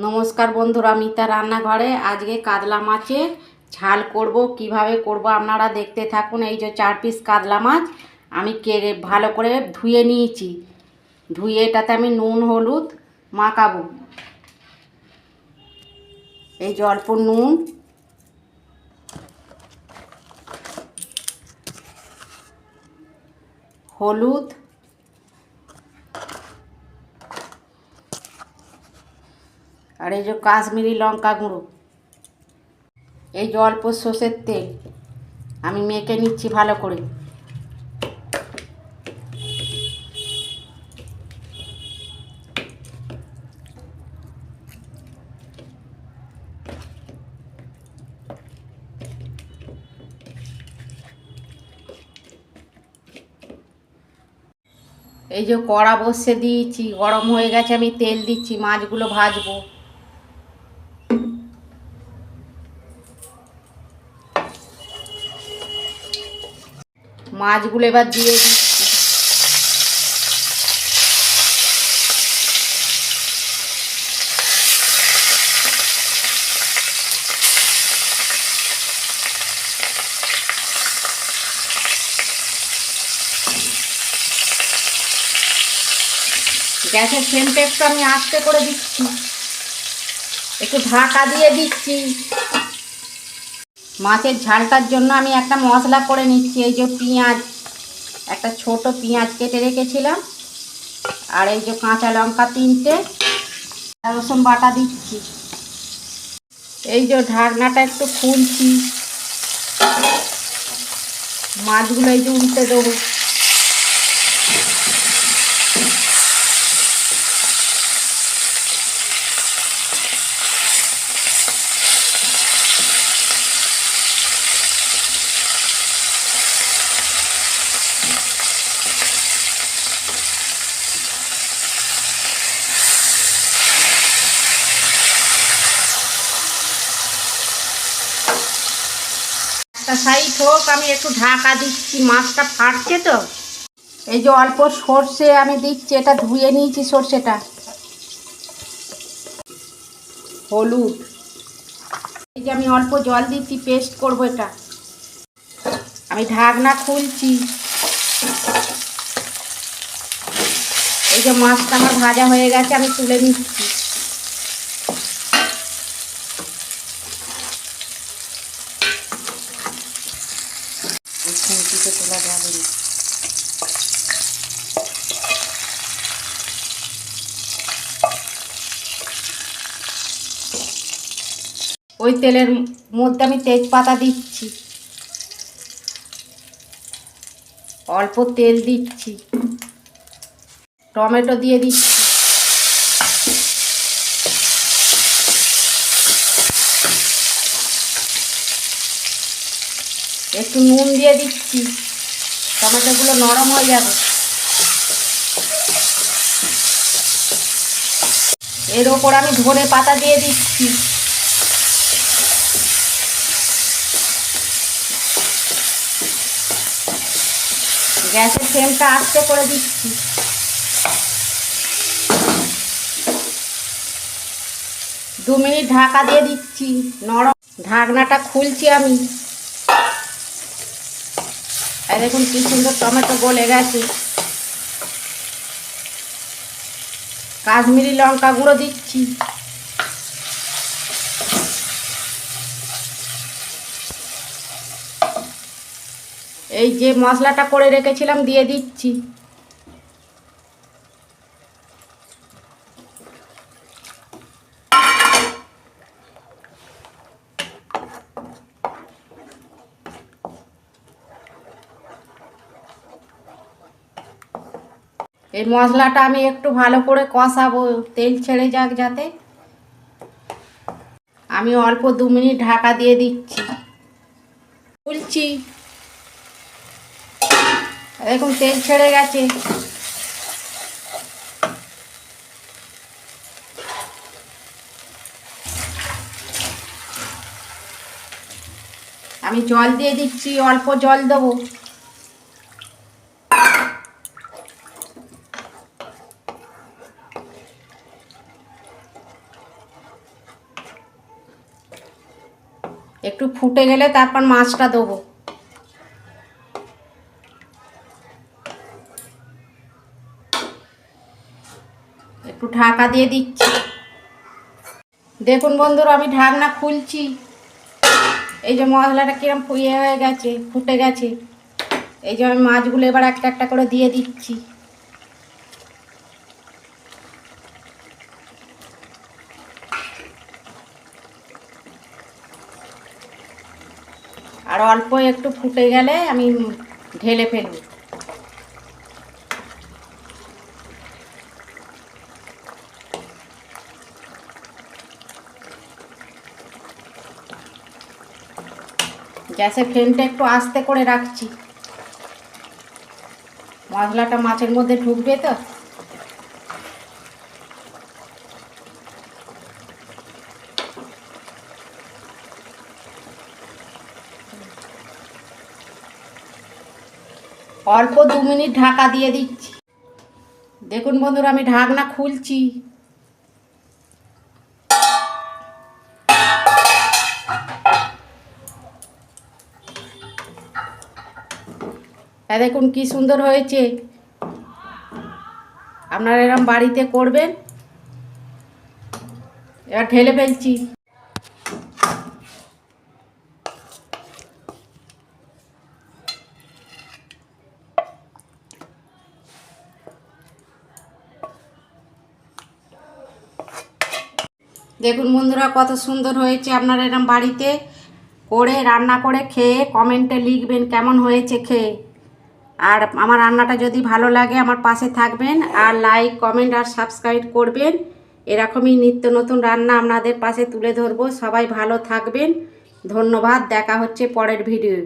নমস্কার বন্ধুরা, মিতা রান্নাঘরে আজকে কাতলা মাছের ঝাল করব। কিভাবে করব আপনারা দেখতে থাকুন। এই যে 4 পিস কাতলা মাছ আমি কেটে ভালো করে ধুয়ে নিয়েছি। ধুয়ে এটাতে আমি নুন হলুদ মাখাবো। এই যে অল্প নুন, হলুদ, আর এই যে কাশ্মীরি লঙ্কা গুঁড়ো, এই যে অল্প সর্ষের তেল আমি মেখে নিচ্ছি ভালো করে। এই যে কড়া বসে দিয়েছি, গরম হয়ে গেছে, আমি তেল দিচ্ছি, মাছগুলো ভাজবো। মাছগুলো এবার দিয়ে দিচ্ছি। গ্যাসের ফ্লেমটা একটু আমি আস্তে করে দিচ্ছি, একটু ঢাকা দিয়ে দিচ্ছি। মাছের ঝালটার জন্য আমি একটা মশলা করে নিচ্ছি। এই যে পেঁয়াজ, একটা ছোট পেঁয়াজ কেটে রেখেছিলাম, আর এই যে কাঁচা লঙ্কা 3টে, রসুন বাটা দিচ্ছি। এই যে ঢাকনাটা একটু খুলছি, মাছগুলো এই যে উল্টে দেবো। একটা সাইড হোক, আমি একটু ঢাকা দিচ্ছি, মাছটা ফাটছে তো। এই যে অল্প সর্ষে আমি দিচ্ছি, এটা ধুয়ে নিয়েছি সর্ষেটা। হলুদ, এই যে আমি অল্প জল দিচ্ছি, পেস্ট করবো এটা। আমি ঢাকনা খুলছি। এই যে মাছটা আমার ভাজা হয়ে গেছে, আমি তুলে নিচ্ছি। তোলা যাবে না। ওই তেলের মধ্যে আমি তেজপাতা দিচ্ছি, অল্প তেল দিচ্ছি, টমেটো দিয়ে দিচ্ছি, একটু নুন দিয়ে দিচ্ছি, টমেটোগুলো নরম হয়ে যাবে। এর ওপর আমি ধনে পাতা দিয়ে দিচ্ছি। গ্যাসের ফ্লেমটা আস্তে করে দিচ্ছি। দু মিনিট ঢাকা দিয়ে দিচ্ছি, নরম। ঢাকনাটা খুলছি আমি, আর দেখুন কি সুন্দর টমেটো গলে গেছে। কাশ্মীরি লঙ্কা গুঁড়ো দিচ্ছি। এই যে মশলাটা করে রেখেছিলাম দিয়ে দিচ্ছি। এই মশলাটা আমি একটু ভালো করে কষাবো, তেল ছেড়ে যাক যাতে। আমি অল্প 2 মিনিট ঢাকা দিয়ে দিচ্ছি, খুলছি। দেখুন তেল ছেড়ে গেছে। আমি জল দিয়ে দিচ্ছি, অল্প জল দেবো। একটু ফুটে গেলে তারপর মাছটা দেবো। একটু ঢাকা দিয়ে দিচ্ছি। দেখুন বন্ধুরা, আমি ঢাকনা খুলছি। এই যে মশলাটা কিরম ফুয়ে হয়ে গেছে, ফুটে গেছে। এই যে আমি মাছগুলো এবার একটা একটা করে দিয়ে দিচ্ছি। আর অল্প একটু ফুটে গেলে আমি ঢেলে ফেলব। গ্যাসের ফ্লেমটা একটু আস্তে করে রাখছি, মশলাটা মাছের মধ্যে ঢুকবে তো। অল্প 2 মিনিট ঢাকা দিয়ে দিচ্ছি। দেখুন বন্ধুরা, আমি ঢাকনা খুলছি। দেখুন কি সুন্দর হয়েছে। আপনারা এরকম বাড়িতে করবেন। এবার ঢেলে ফেলছি। দেখুন বন্ধুরা, কত সুন্দর হয়েছে। আপনারা এরকম বাড়িতে করে রান্না করে খেয়ে কমেন্টে লিখবেন কেমন হয়েছে খেয়ে। আর আমার রান্নাটা যদি ভালো লাগে আমার পাশে থাকবেন, আর লাইক কমেন্ট আর সাবস্ক্রাইব করবেন। এরকমই নিত্য নতুন রান্না আপনাদের পাশে তুলে ধরবো। সবাই ভালো থাকবেন। ধন্যবাদ। দেখা হচ্ছে পরের ভিডিও।